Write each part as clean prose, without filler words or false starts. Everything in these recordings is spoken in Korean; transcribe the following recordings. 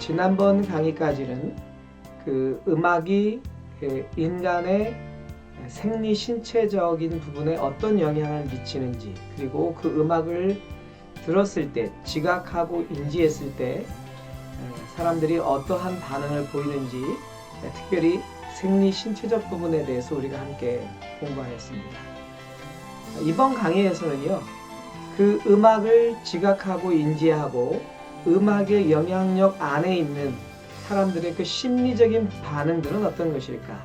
지난번 강의까지는 그 음악이 인간의 생리 신체적인 부분에 어떤 영향을 미치는지, 그리고 그 음악을 들었을 때, 지각하고 인지했을 때 사람들이 어떠한 반응을 보이는지, 특별히 생리 신체적 부분에 대해서 우리가 함께 공부하였습니다. 이번 강의에서는요, 그 음악을 지각하고 인지하고 음악의 영향력 안에 있는 사람들의 그 심리적인 반응들은 어떤 것일까?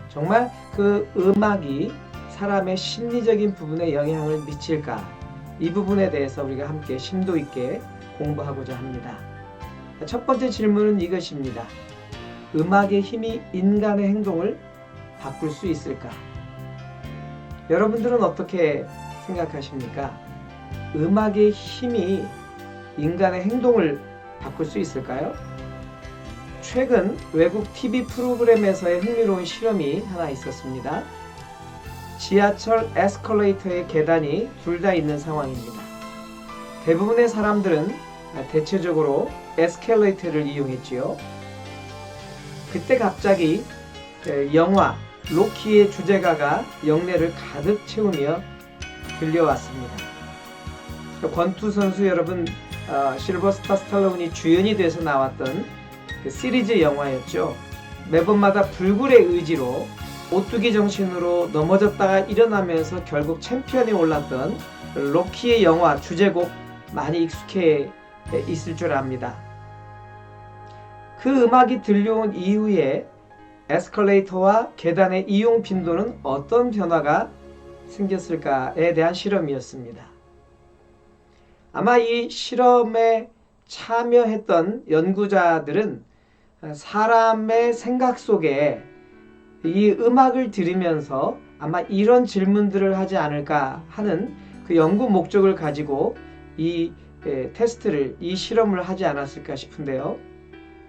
정말 그 음악이 사람의 심리적인 부분에 영향을 미칠까? 이 부분에 대해서 우리가 함께 심도 있게 공부하고자 합니다. 첫 번째 질문은 이것입니다. 음악의 힘이 인간의 행동을 바꿀 수 있을까? 여러분들은 어떻게 생각하십니까? 음악의 힘이 인간의 행동을 바꿀 수 있을까요? 최근 외국 TV 프로그램에서의 흥미로운 실험이 하나 있었습니다. 지하철 에스컬레이터의 계단이 둘 다 있는 상황입니다. 대부분의 사람들은 대체적으로 에스컬레이터를 이용했지요. 그때 갑자기 영화 로키의 주제가가 영내를 가득 채우며 들려왔습니다. 권투 선수 여러분, 실버스타 스탈론이 주연이 돼서 나왔던 그 시리즈 영화였죠. 매번마다 불굴의 의지로 오뚜기 정신으로 넘어졌다가 일어나면서 결국 챔피언에 올랐던 로키의 영화 주제곡 많이 익숙해 있을 줄 압니다. 그 음악이 들려온 이후에 에스컬레이터와 계단의 이용 빈도는 어떤 변화가 생겼을까에 대한 실험이었습니다. 아마 이 실험에 참여했던 연구자들은 사람의 생각 속에 이 음악을 들으면서 아마 이런 질문들을 하지 않을까 하는 그 연구 목적을 가지고 이 테스트를, 이 실험을 하지 않았을까 싶은데요.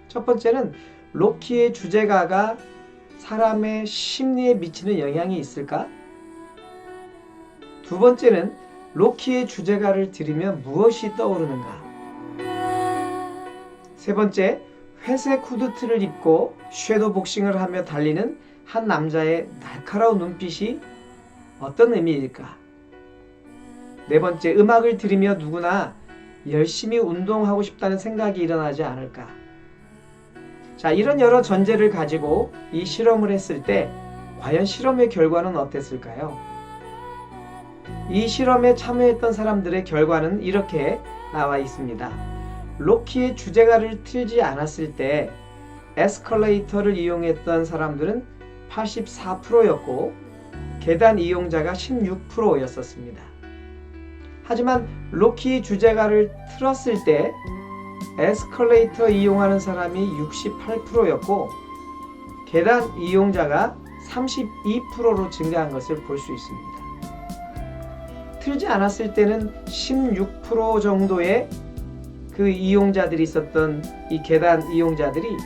첫 번째는 로키의 주제가가 사람의 심리에 미치는 영향이 있을까? 두 번째는 로키의 주제가를 들으면 무엇이 떠오르는가? 세 번째, 회색 후드티를 입고 섀도우 복싱을 하며 달리는 한 남자의 날카로운 눈빛이 어떤 의미일까? 네 번째, 음악을 들으며 누구나 열심히 운동하고 싶다는 생각이 일어나지 않을까? 자, 이런 여러 전제를 가지고 이 실험을 했을 때 과연 실험의 결과는 어땠을까요? 이 실험에 참여했던 사람들의 결과는 이렇게 나와 있습니다. 로키의 주제가를 틀지 않았을 때 에스컬레이터를 이용했던 사람들은 84%였고 계단 이용자가 16%였었습니다. 하지만 로키의 주제가를 틀었을 때 에스컬레이터 이용하는 사람이 68%였고 계단 이용자가 32%로 증가한 것을 볼 수 있습니다. 틀지 않았을 때는 16% 정도의 그 이용자들이 있었던 이 계단 이용자들이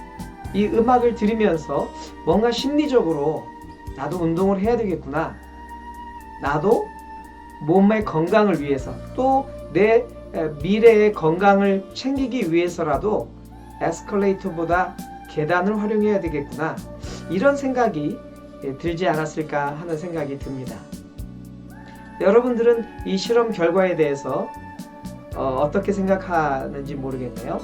이 음악을 들으면서 뭔가 심리적으로 나도 운동을 해야 되겠구나, 나도 몸의 건강을 위해서 또 내 미래의 건강을 챙기기 위해서라도 에스컬레이터보다 계단을 활용해야 되겠구나, 이런 생각이 들지 않았을까 하는 생각이 듭니다. 여러분들은 이 실험 결과에 대해서 어떻게 생각하는지 모르겠네요.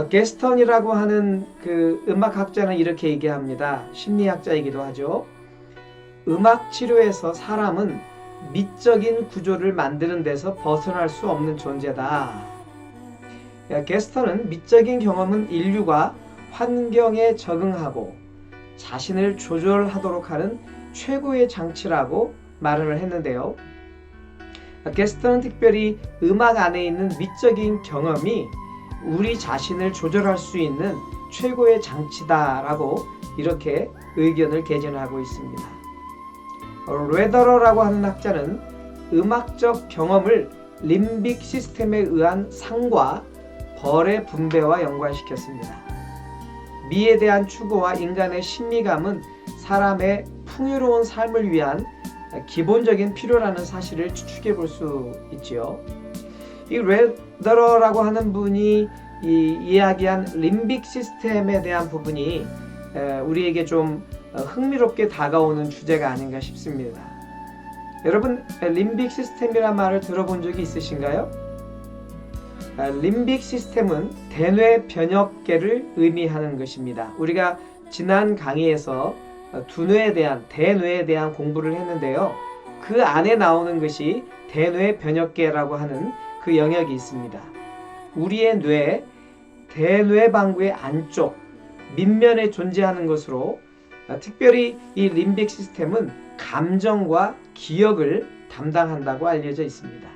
게스턴이라고 하는 그 음악학자는 이렇게 얘기합니다. 심리학자이기도 하죠. 음악 치료에서 사람은 미적인 구조를 만드는 데서 벗어날 수 없는 존재다. 게스턴은 미적인 경험은 인류가 환경에 적응하고 자신을 조절하도록 하는 최고의 장치라고 말을 했는데요. 게스턴은 특별히 음악 안에 있는 미적인 경험이 우리 자신을 조절할 수 있는 최고의 장치다라고 이렇게 의견을 개진하고 있습니다. 레더러라고 하는 학자는 음악적 경험을 림빅 시스템에 의한 상과 벌의 분배와 연관시켰습니다. 미에 대한 추구와 인간의 신미감은 사람의 풍요로운 삶을 위한 기본적인 필요라는 사실을 추측해 볼 수 있지요. 이 레더러라고 하는 분이 이 이야기한 림빅 시스템에 대한 부분이 우리에게 좀 흥미롭게 다가오는 주제가 아닌가 싶습니다. 여러분, 림빅 시스템이란 말을 들어본 적이 있으신가요? 림빅 시스템은 대뇌 변역계를 의미하는 것입니다. 우리가 지난 강의에서 두뇌에 대한, 대뇌에 대한 공부를 했는데요. 그 안에 나오는 것이 대뇌 변역계라고 하는 그 영역이 있습니다. 우리의 뇌, 대뇌방구의 안쪽, 밑면에 존재하는 것으로 특별히 이 림빅 시스템은 감정과 기억을 담당한다고 알려져 있습니다.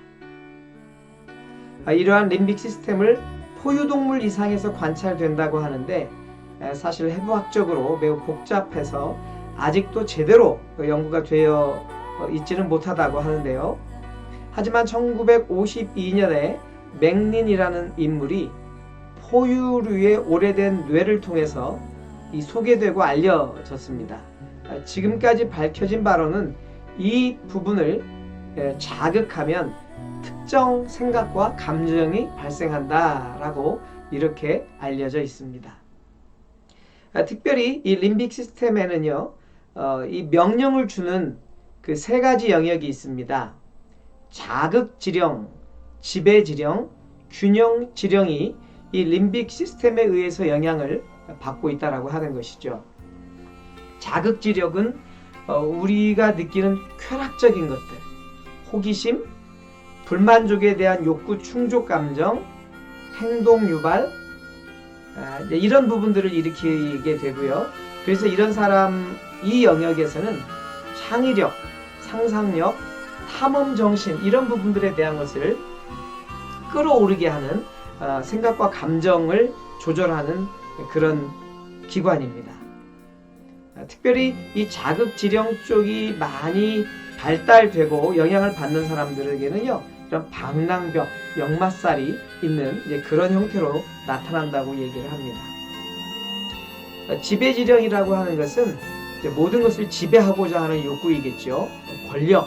이러한 림빅 시스템을 포유동물 이상에서 관찰된다고 하는데 사실 해부학적으로 매우 복잡해서 아직도 제대로 연구가 되어 있지는 못하다고 하는데요. 하지만 1952년에 맥린이라는 인물이 포유류의 오래된 뇌를 통해서 소개되고 알려졌습니다. 지금까지 밝혀진 바로는 이 부분을 자극하면 특정 생각과 감정이 발생한다라고 이렇게 알려져 있습니다. 특별히 이 림빅 시스템에는요, 이 명령을 주는 그 세 가지 영역이 있습니다. 자극지령, 지배지령, 균형지령이 이 림빅 시스템에 의해서 영향을 받고 있다라고 하는 것이죠. 자극지력은 우리가 느끼는 쾌락적인 것들, 호기심, 불만족에 대한 욕구 충족 감정, 행동 유발, 이런 부분들을 일으키게 되고요. 그래서 이런 사람, 이 영역에서는 창의력, 상상력, 탐험 정신, 이런 부분들에 대한 것을 끌어오르게 하는 생각과 감정을 조절하는 그런 기관입니다. 특별히 이 자극지령 쪽이 많이 발달되고 영향을 받는 사람들에게는요, 이런 방랑벽, 역마살이 있는 그런 형태로 나타난다고 얘기를 합니다. 지배지령이라고 하는 것은 모든 것을 지배하고자 하는 욕구이겠죠. 권력,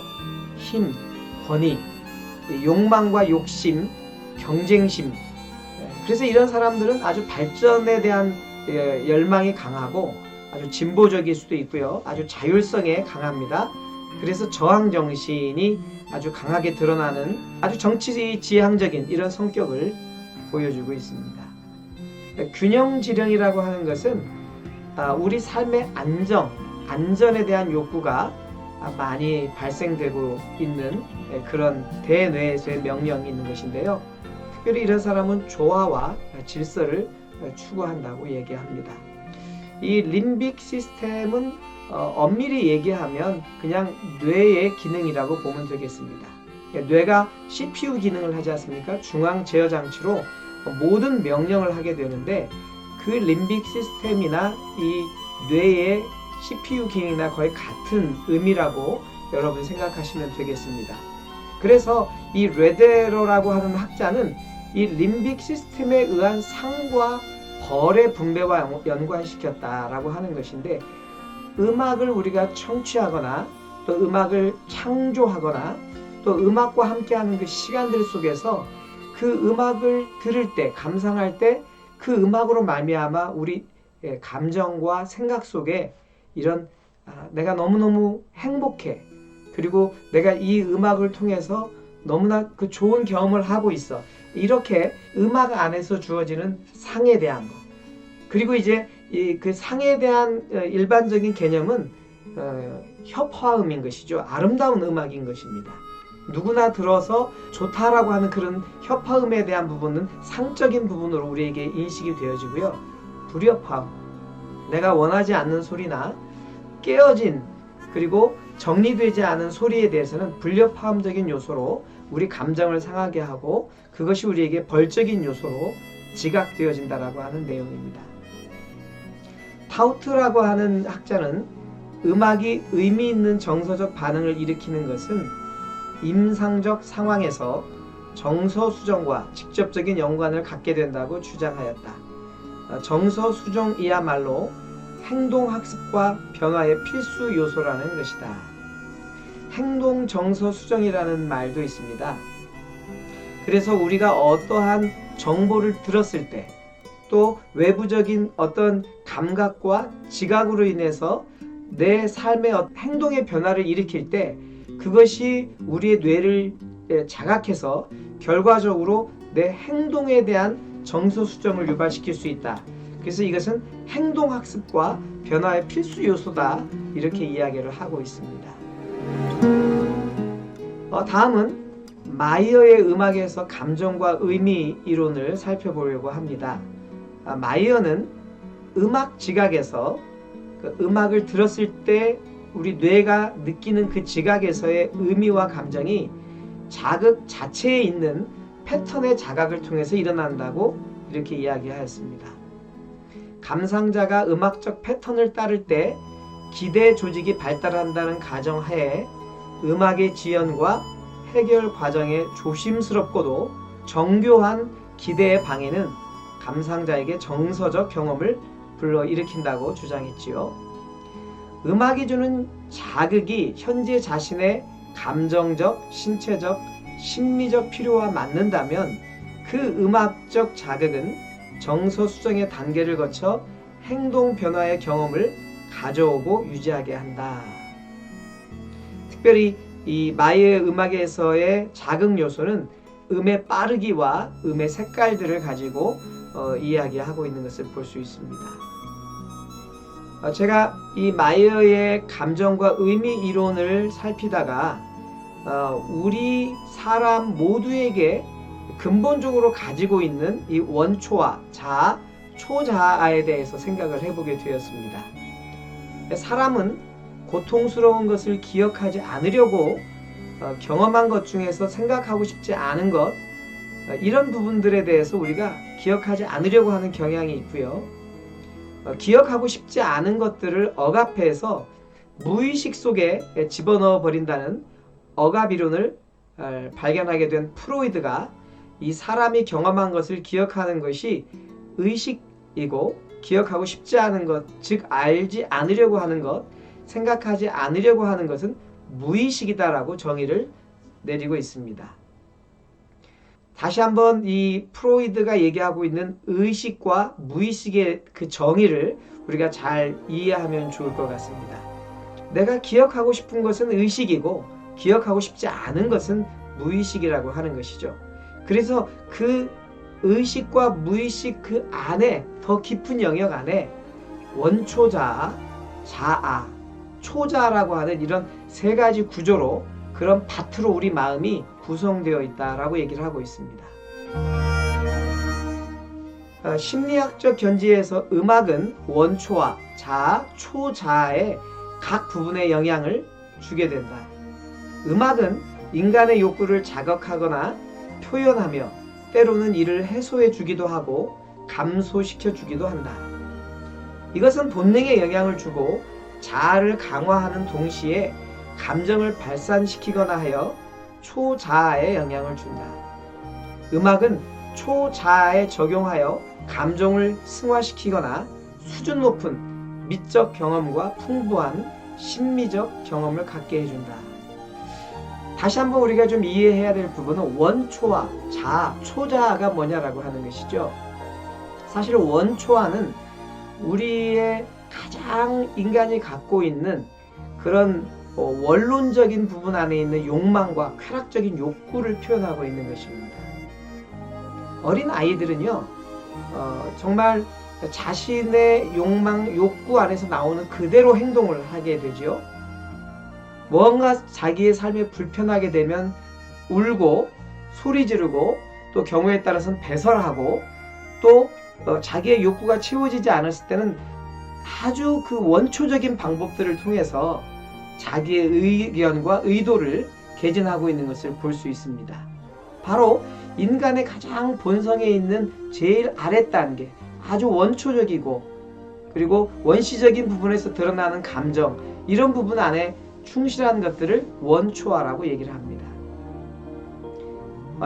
힘, 권위, 욕망과 욕심, 경쟁심. 그래서 이런 사람들은 아주 발전에 대한 열망이 강하고 아주 진보적일 수도 있고요. 아주 자율성에 강합니다. 그래서 저항정신이 아주 강하게 드러나는 아주 정치지향적인 이런 성격을 보여주고 있습니다. 균형지령이라고 하는 것은 우리 삶의 안전에 대한 욕구가 많이 발생되고 있는 그런 대뇌에서의 명령이 있는 것인데요. 특별히 이런 사람은 조화와 질서를 추구한다고 얘기합니다. 이 림빅 시스템은 엄밀히 얘기하면 그냥 뇌의 기능이라고 보면 되겠습니다. 뇌가 CPU 기능을 하지 않습니까? 중앙 제어 장치로 모든 명령을 하게 되는데 그 림빅 시스템이나 이 뇌의 CPU 기능이나 거의 같은 의미라고 여러분 생각하시면 되겠습니다. 그래서 이 레데러라고 하는 학자는 이 림빅 시스템에 의한 상과 벌의 분배와 연관시켰다라고 하는 것인데, 음악을 우리가 청취하거나 또 음악을 창조하거나 또 음악과 함께하는 그 시간들 속에서 그 음악을 들을 때, 감상할 때 그 음악으로 말미암아 우리 감정과 생각 속에 이런 내가 너무너무 행복해, 그리고 내가 이 음악을 통해서 너무나 그 좋은 경험을 하고 있어, 이렇게 음악 안에서 주어지는 상에 대한 것, 그리고 이제 그 상에 대한 일반적인 개념은 협화음인 것이죠. 아름다운 음악인 것입니다. 누구나 들어서 좋다라고 하는 그런 협화음에 대한 부분은 상적인 부분으로 우리에게 인식이 되어지고요. 불협화음, 내가 원하지 않는 소리나 깨어진 그리고 정리되지 않은 소리에 대해서는 불협화음적인 요소로 우리 감정을 상하게 하고 그것이 우리에게 벌적인 요소로 지각되어진다라고 하는 내용입니다. 타우트라고 하는 학자는 음악이 의미 있는 정서적 반응을 일으키는 것은 임상적 상황에서 정서수정과 직접적인 연관을 갖게 된다고 주장하였다. 정서수정이야말로 행동학습과 변화의 필수 요소라는 것이다. 행동정서수정이라는 말도 있습니다. 그래서 우리가 어떠한 정보를 들었을 때, 또 외부적인 어떤 감각과 지각으로 인해서 내 삶의 행동의 변화를 일으킬 때 그것이 우리의 뇌를 자각해서 결과적으로 내 행동에 대한 정서 수정을 유발시킬 수 있다. 그래서 이것은 행동학습과 변화의 필수 요소다, 이렇게 이야기를 하고 있습니다. 다음은 마이어의 음악에서 감정과 의미 이론을 살펴보려고 합니다. 마이어는 음악 지각에서 그 음악을 들었을 때 우리 뇌가 느끼는 그 지각에서의 의미와 감정이 자극 자체에 있는 패턴의 자각을 통해서 일어난다고 이렇게 이야기하였습니다. 감상자가 음악적 패턴을 따를 때 기대 조직이 발달한다는 가정하에 음악의 지연과 해결 과정에 조심스럽고도 정교한 기대의 방해는 감상자에게 정서적 경험을 불러일으킨다고 주장했지요. 음악이 주는 자극이 현재 자신의 감정적, 신체적, 심리적 필요와 맞는다면 그 음악적 자극은 정서 수정의 단계를 거쳐 행동 변화의 경험을 가져오고 유지하게 한다. 특별히 이 마이어의 음악에서의 자극 요소는 음의 빠르기와 음의 색깔들을 가지고 이야기하고 있는 것을 볼 수 있습니다. 제가 이 마이어의 감정과 의미 이론을 살피다가 우리 사람 모두에게 근본적으로 가지고 있는 이 원초와 자아, 초자아에 대해서 생각을 해보게 되었습니다. 사람은 고통스러운 것을 기억하지 않으려고 경험한 것 중에서 생각하고 싶지 않은 것, 이런 부분들에 대해서 우리가 기억하지 않으려고 하는 경향이 있고요. 기억하고 싶지 않은 것들을 억압해서 무의식 속에 집어넣어 버린다는 억압 이론을 발견하게 된 프로이드가 이 사람이 경험한 것을 기억하는 것이 의식이고 기억하고 싶지 않은 것, 즉 알지 않으려고 하는 것, 생각하지 않으려고 하는 것은 무의식이다라고 정의를 내리고 있습니다. 다시 한번 이 프로이드가 얘기하고 있는 의식과 무의식의 그 정의를 우리가 잘 이해하면 좋을 것 같습니다. 내가 기억하고 싶은 것은 의식이고 기억하고 싶지 않은 것은 무의식이라고 하는 것이죠. 그래서 그 의식과 무의식 그 안에, 더 깊은 영역 안에 원초자아, 자아, 초자라고 하는 이런 세 가지 구조로, 그런 밭으로 우리 마음이 구성되어 있다라고 얘기를 하고 있습니다. 심리학적 견지에서 음악은 원초와 자아, 초자아의 각 부분에 영향을 주게 된다. 음악은 인간의 욕구를 자극하거나 표현하며 때로는 이를 해소해 주기도 하고 감소시켜 주기도 한다. 이것은 본능에 영향을 주고 자아를 강화하는 동시에 감정을 발산시키거나 하여 초자아에 영향을 준다. 음악은 초자아에 적용하여 감정을 승화시키거나 수준 높은 미적 경험과 풍부한 심미적 경험을 갖게 해준다. 다시 한번 우리가 좀 이해해야 될 부분은 원초와 자아, 초자아가 뭐냐라고 하는 것이죠. 사실 원초아는 우리의 가장 인간이 갖고 있는 그런 원론적인 부분 안에 있는 욕망과 쾌락적인 욕구를 표현하고 있는 것입니다. 어린 아이들은요, 정말 자신의 욕망, 욕구 안에서 나오는 그대로 행동을 하게 되죠. 무언가 자기의 삶에 불편하게 되면 울고 소리 지르고, 또 경우에 따라서는 배설하고, 또 자기의 욕구가 채워지지 않았을 때는 아주 그 원초적인 방법들을 통해서 자기의 의견과 의도를 개진하고 있는 것을 볼 수 있습니다. 바로 인간의 가장 본성에 있는 제일 아랫단계, 아주 원초적이고 그리고 원시적인 부분에서 드러나는 감정, 이런 부분 안에 충실한 것들을 원초아라고 얘기를 합니다.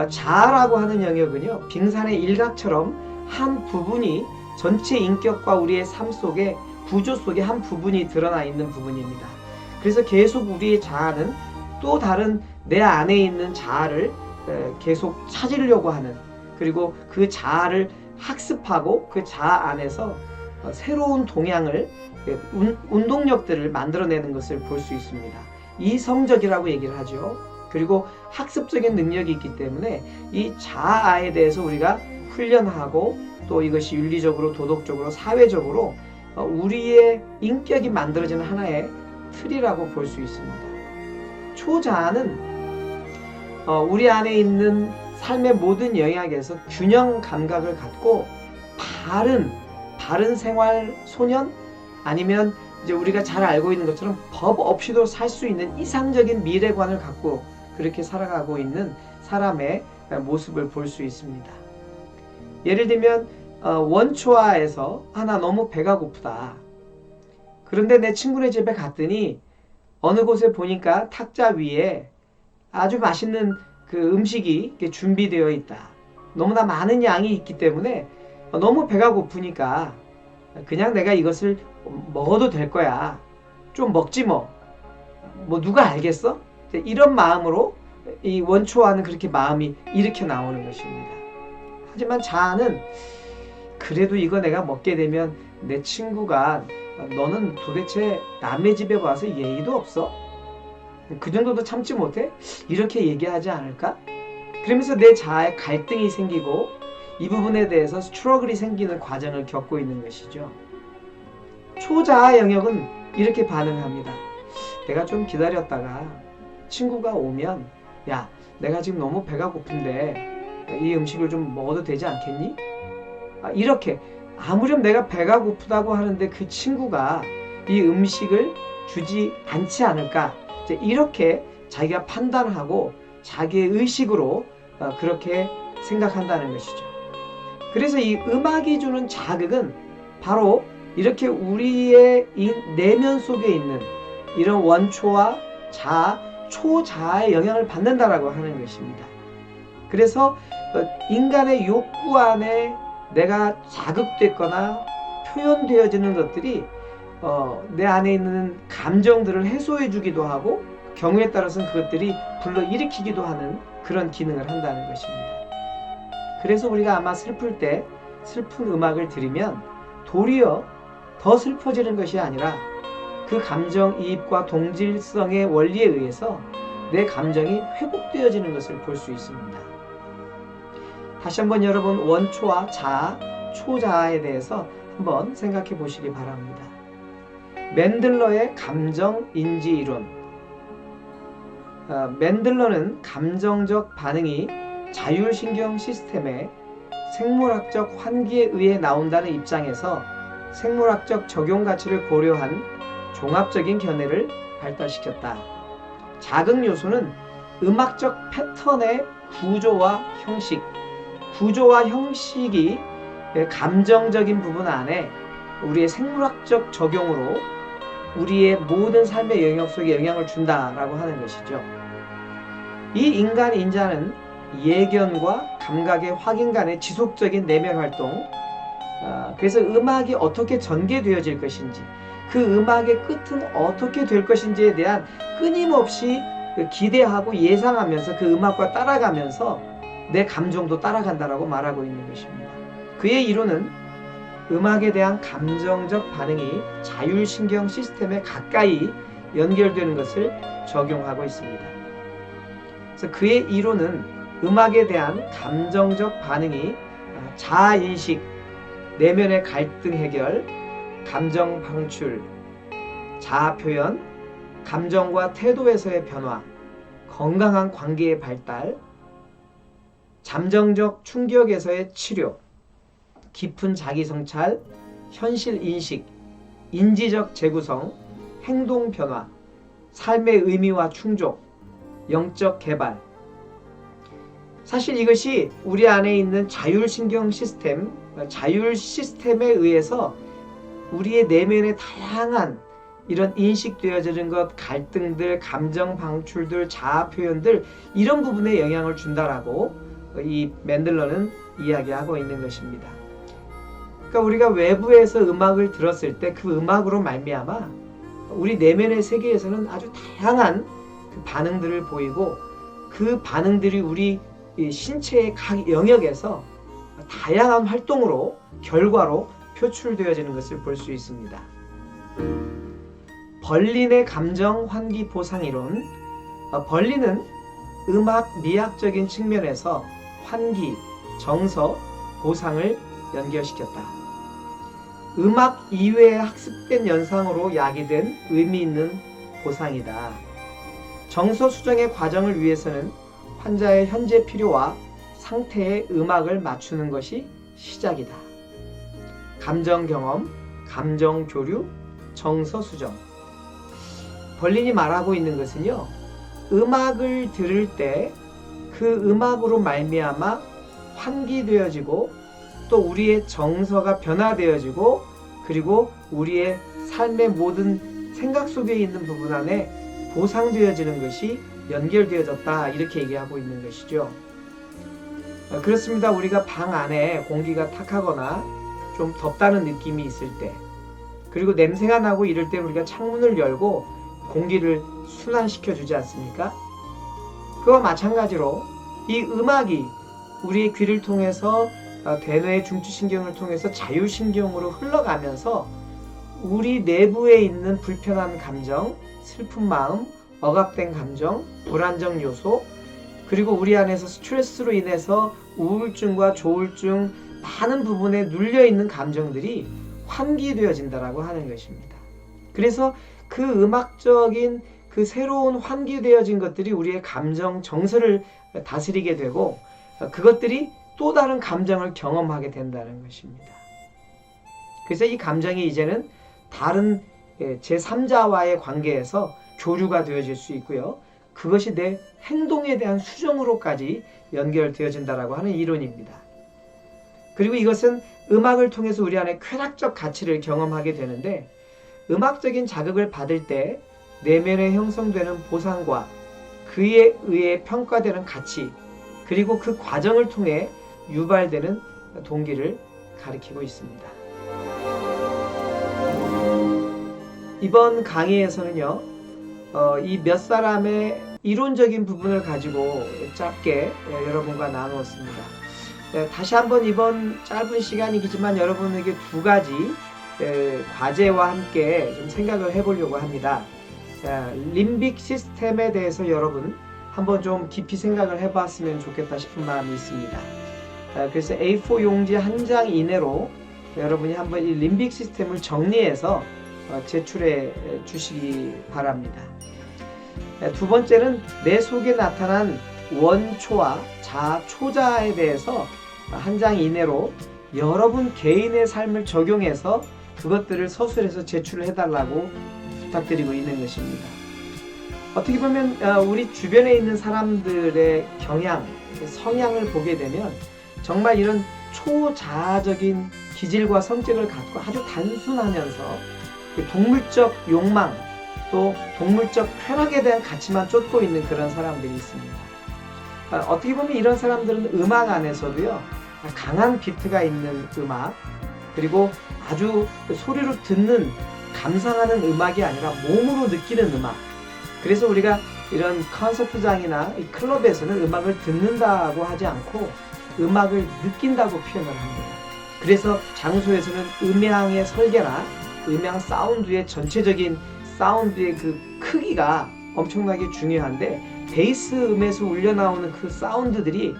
자아라고 하는 영역은요, 빙산의 일각처럼 한 부분이 전체 인격과 우리의 삶 속에, 구조 속에 한 부분이 드러나 있는 부분입니다. 그래서 계속 우리의 자아는 또 다른 내 안에 있는 자아를 계속 찾으려고 하는, 그리고 그 자아를 학습하고 그 자아 안에서 새로운 동향을, 운동력들을 만들어내는 것을 볼 수 있습니다. 이성적이라고 얘기를 하죠. 그리고 학습적인 능력이 있기 때문에 이 자아에 대해서 우리가 훈련하고 또 이것이 윤리적으로, 도덕적으로, 사회적으로 우리의 인격이 만들어지는 하나의 틀이라고 볼 수 있습니다. 초자아는 우리 안에 있는 삶의 모든 영역에서 균형 감각을 갖고 바른 생활 소년, 아니면 이제 우리가 잘 알고 있는 것처럼 법 없이도 살 수 있는 이상적인 미래관을 갖고 그렇게 살아가고 있는 사람의 모습을 볼 수 있습니다. 예를 들면 원초아에서 나 너무 배가 고프다. 그런데 내 친구네 집에 갔더니 어느 곳에 보니까 탁자 위에 아주 맛있는 그 음식이 준비되어 있다. 너무나 많은 양이 있기 때문에 너무 배가 고프니까 그냥 내가 이것을 먹어도 될 거야. 좀 먹지 뭐. 누가 알겠어? 이런 마음으로 이 원초아는 그렇게 마음이 일으켜 나오는 것입니다. 하지만 자아는 그래도 이거 내가 먹게 되면 내 친구가 너는 도대체 남의 집에 와서 예의도 없어? 그 정도도 참지 못해? 이렇게 얘기하지 않을까? 그러면서 내 자아에 갈등이 생기고 이 부분에 대해서 스트러글이 생기는 과정을 겪고 있는 것이죠. 초자아 영역은 이렇게 반응합니다. 내가 좀 기다렸다가 친구가 오면 야, 내가 지금 너무 배가 고픈데 이 음식을 좀 먹어도 되지 않겠니? 이렇게 아무렴 내가 배가 고프다고 하는데 그 친구가 이 음식을 주지 않지 않을까? 이렇게 자기가 판단하고 자기의 의식으로 그렇게 생각한다는 것이죠. 그래서 이 음악이 주는 자극은 바로 이렇게 우리의 이 내면 속에 있는 이런 원초와 자아, 초자아의 영향을 받는다라고 하는 것입니다. 그래서 인간의 욕구 안에 내가 자극됐거나 표현되어지는 것들이 내 안에 있는 감정들을 해소해 주기도 하고 경우에 따라서는 그것들이 불러일으키기도 하는 그런 기능을 한다는 것입니다. 그래서 우리가 아마 슬플 때 슬픈 음악을 들으면 도리어 더 슬퍼지는 것이 아니라 그 감정이입과 동질성의 원리에 의해서 내 감정이 회복되어지는 것을 볼 수 있습니다. 다시 한번 여러분 원초와 자아, 초자아에 대해서 한번 생각해 보시기 바랍니다. 맨들러의 감정인지 이론. 맨들러는 감정적 반응이 자율신경 시스템의 생물학적 환기에 의해 나온다는 입장에서 생물학적 적용 가치를 고려한 종합적인 견해를 발달시켰다. 자극 요소는 음악적 패턴의 구조와 형식이 감정적인 부분 안에 우리의 생물학적 적용으로 우리의 모든 삶의 영역 속에 영향을 준다라고 하는 것이죠. 이 인간 인자는 예견과 감각의 확인 간의 지속적인 내면 활동, 그래서 음악이 어떻게 전개되어질 것인지, 그 음악의 끝은 어떻게 될 것인지에 대한 끊임없이 기대하고 예상하면서 그 음악과 따라가면서 내 감정도 따라간다라고 말하고 있는 것입니다. 그의 이론은 음악에 대한 감정적 반응이 자율신경 시스템에 가까이 연결되는 것을 적용하고 있습니다. 그래서 그의 이론은 음악에 대한 감정적 반응이 자아인식, 내면의 갈등 해결, 감정 방출, 자아 표현, 감정과 태도에서의 변화, 건강한 관계의 발달, 잠정적 충격에서의 치료, 깊은 자기성찰, 현실 인식, 인지적 재구성, 행동 변화, 삶의 의미와 충족, 영적 개발. 사실 이것이 우리 안에 있는 자율신경 시스템, 자율 시스템에 의해서 우리의 내면의 다양한 이런 인식되어지는 것, 갈등들, 감정 방출들, 자아 표현들, 이런 부분에 영향을 준다라고 이 맨들러는 이야기하고 있는 것입니다. 그러니까 우리가 외부에서 음악을 들었을 때 그 음악으로 말미암아 우리 내면의 세계에서는 아주 다양한 그 반응들을 보이고 그 반응들이 우리 신체의 각 영역에서 다양한 활동으로 결과로 표출되어지는 것을 볼 수 있습니다. 벌린의 감정 환기 보상 이론. 벌린은 음악 미학적인 측면에서 환기, 정서, 보상을 연결시켰다. 음악 이외의 학습된 연상으로 야기된 의미 있는 보상이다. 정서 수정의 과정을 위해서는 환자의 현재 필요와 상태에 음악을 맞추는 것이 시작이다. 감정 경험, 감정 교류, 정서 수정. 벌린이 말하고 있는 것은요, 음악을 들을 때 그 음악으로 말미암아 환기되어지고 또 우리의 정서가 변화되어지고 그리고 우리의 삶의 모든 생각 속에 있는 부분 안에 보상되어지는 것이 연결되어졌다, 이렇게 얘기하고 있는 것이죠. 그렇습니다. 우리가 방 안에 공기가 탁하거나 좀 덥다는 느낌이 있을 때, 그리고 냄새가 나고 이럴 때 우리가 창문을 열고 공기를 순환시켜 주지 않습니까? 그와 마찬가지로 이 음악이 우리의 귀를 통해서 대뇌의 중추신경을 통해서 자율신경으로 흘러가면서 우리 내부에 있는 불편한 감정, 슬픈 마음, 억압된 감정, 불안정 요소, 그리고 우리 안에서 스트레스로 인해서 우울증과 조울증, 많은 부분에 눌려있는 감정들이 환기되어진다라고 하는 것입니다. 그래서 그 음악적인 그 새로운 환기되어진 것들이 우리의 감정, 정서를 다스리게 되고 그것들이 또 다른 감정을 경험하게 된다는 것입니다. 그래서 이 감정이 이제는 다른 제3자와의 관계에서 교류가 되어질 수 있고요. 그것이 내 행동에 대한 수정으로까지 연결되어진다라고 하는 이론입니다. 그리고 이것은 음악을 통해서 우리 안에 쾌락적 가치를 경험하게 되는데, 음악적인 자극을 받을 때 내면에 형성되는 보상과 그에 의해 평가되는 가치, 그리고 그 과정을 통해 유발되는 동기를 가리키고 있습니다. 이번 강의에서는요, 이 몇 사람의 이론적인 부분을 가지고 짧게 여러분과 나누었습니다. 다시 한번 이번 짧은 시간이지만 여러분에게 두 가지 과제와 함께 좀 생각을 해보려고 합니다. 림빅 시스템에 대해서 여러분 한번 좀 깊이 생각을 해봤으면 좋겠다 싶은 마음이 있습니다. 그래서 A4 용지 한 장 이내로 여러분이 한번 이 림빅 시스템을 정리해서 제출해 주시기 바랍니다. 두 번째는 내 속에 나타난 원초와 초자에 대해서 한 장 이내로 여러분 개인의 삶을 적용해서 그것들을 서술해서 제출을 해달라고 부탁드리고 있는 것입니다. 어떻게 보면 우리 주변에 있는 사람들의 경향, 성향을 보게 되면 정말 이런 초자아적인 기질과 성격을 갖고 아주 단순하면서 동물적 욕망 또 동물적 쾌락에 대한 가치만 쫓고 있는 그런 사람들이 있습니다. 어떻게 보면 이런 사람들은 음악 안에서도요, 강한 비트가 있는 음악, 그리고 아주 소리로 듣는 감상하는 음악이 아니라 몸으로 느끼는 음악. 그래서 우리가 이런 콘서트장이나 이 클럽에서는 음악을 듣는다고 하지 않고 음악을 느낀다고 표현을 합니다. 그래서 장소에서는 음향의 설계나 음향 사운드의 전체적인 사운드의 그 크기가 엄청나게 중요한데, 베이스 음에서 울려나오는 그 사운드들이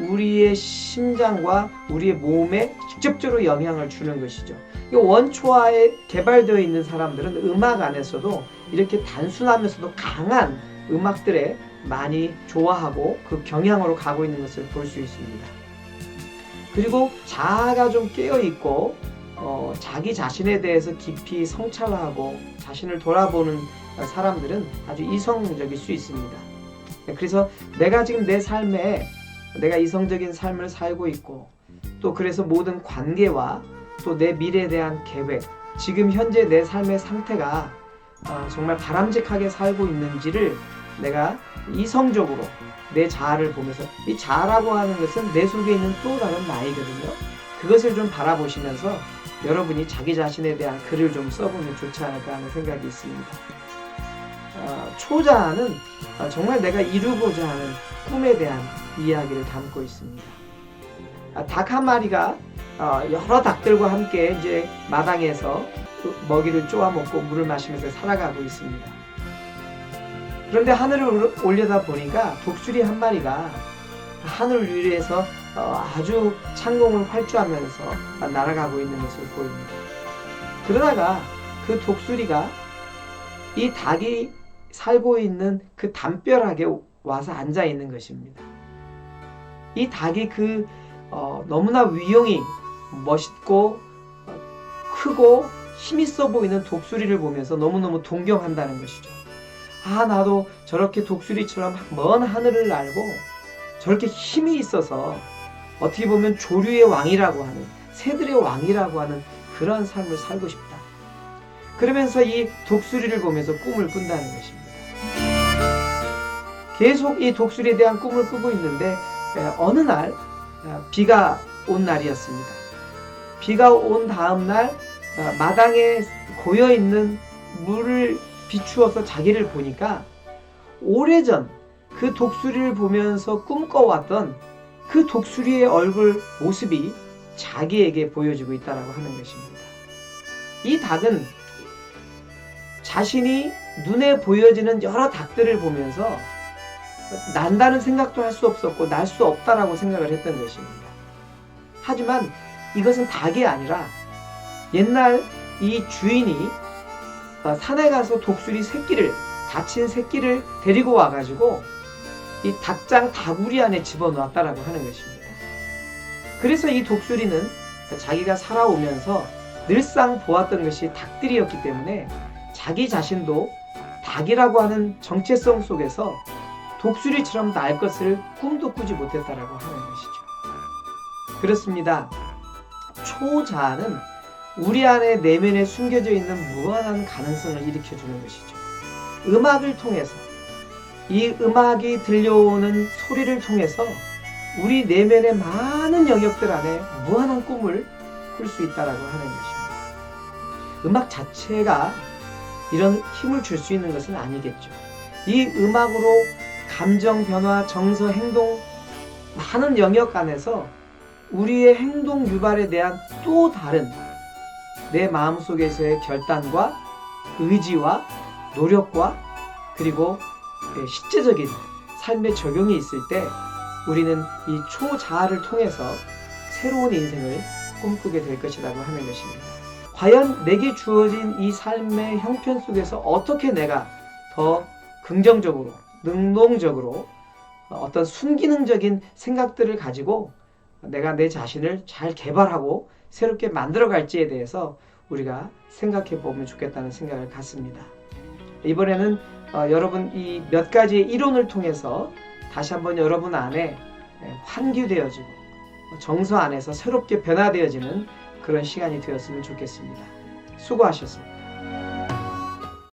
우리의 심장과 우리의 몸에 직접적으로 영향을 주는 것이죠. 이 원초화에 개발되어 있는 사람들은 음악 안에서도 이렇게 단순하면서도 강한 음악들에 많이 좋아하고 그 경향으로 가고 있는 것을 볼 수 있습니다. 그리고 자아가 좀 깨어있고 자기 자신에 대해서 깊이 성찰하고 자신을 돌아보는 사람들은 아주 이성적일 수 있습니다. 그래서 내가 지금 내 삶에 내가 이성적인 삶을 살고 있고, 또 그래서 모든 관계와 또 내 미래에 대한 계획, 지금 현재 내 삶의 상태가 정말 바람직하게 살고 있는지를 내가 이성적으로 내 자아를 보면서, 이 자아라고 하는 것은 내 속에 있는 또 다른 나이거든요. 그것을 좀 바라보시면서 여러분이 자기 자신에 대한 글을 좀 써보면 좋지 않을까 하는 생각이 있습니다. 초자아는 정말 내가 이루고자 하는 꿈에 대한 이야기를 담고 있습니다. 닭 한 마리가 여러 닭들과 함께 이제 마당에서 먹이를 쪼아 먹고 물을 마시면서 살아가고 있습니다. 그런데 하늘을 올려다 보니까 독수리 한 마리가 하늘 위에서 아주 창공을 활주하면서 날아가고 있는 것을 보입니다. 그러다가 그 독수리가 이 닭이 살고 있는 그 담벼락에 와서 앉아 있는 것입니다. 이 닭이 너무나 위용이 멋있고 크고 힘있어 보이는 독수리를 보면서 너무너무 동경한다는 것이죠. 나도 저렇게 독수리처럼 먼 하늘을 날고 저렇게 힘이 있어서 어떻게 보면 조류의 왕이라고 하는, 새들의 왕이라고 하는 그런 삶을 살고 싶다. 그러면서 이 독수리를 보면서 꿈을 꾼다는 것입니다. 계속 이 독수리에 대한 꿈을 꾸고 있는데 어느 날 비가 온 날이었습니다. 비가 온 다음 날 마당에 고여있는 물을 비추어서 자기를 보니까 오래전 그 독수리를 보면서 꿈꿔왔던 그 독수리의 얼굴 모습이 자기에게 보여지고 있다고 하는 것입니다. 이 닭은 자신이 눈에 보여지는 여러 닭들을 보면서 난다는 생각도 할 수 없었고 날 수 없다라고 생각을 했던 것입니다. 하지만 이것은 닭이 아니라 옛날 이 주인이 산에 가서 독수리 새끼를, 다친 새끼를 데리고 와가지고 이 닭장 다구리 안에 집어넣었다라고 하는 것입니다. 그래서 이 독수리는 자기가 살아오면서 늘상 보았던 것이 닭들이었기 때문에 자기 자신도 닭이라고 하는 정체성 속에서 독수리처럼 날 것을 꿈도 꾸지 못했다라고 하는 것이죠. 그렇습니다. 초자아는 우리 안에 내면에 숨겨져 있는 무한한 가능성을 일으켜주는 것이죠. 음악을 통해서, 이 음악이 들려오는 소리를 통해서 우리 내면의 많은 영역들 안에 무한한 꿈을 꿀 수 있다라고 하는 것입니다. 음악 자체가 이런 힘을 줄 수 있는 것은 아니겠죠. 이 음악으로 감정 변화, 정서, 행동, 많은 영역 안에서 우리의 행동 유발에 대한 또 다른 내 마음속에서의 결단과 의지와 노력과 그리고 실제적인 삶의 적용이 있을 때 우리는 이 초자아를 통해서 새로운 인생을 꿈꾸게 될 것이라고 하는 것입니다. 과연 내게 주어진 이 삶의 형편 속에서 어떻게 내가 더 긍정적으로, 능동적으로 어떤 순기능적인 생각들을 가지고 내가 내 자신을 잘 개발하고 새롭게 만들어갈지에 대해서 우리가 생각해 보면 좋겠다는 생각을 갖습니다. 이번에는 여러분 이 몇 가지의 이론을 통해서 다시 한번 여러분 안에 환기되어지고 정서 안에서 새롭게 변화되어지는 그런 시간이 되었으면 좋겠습니다. 수고하셨습니다.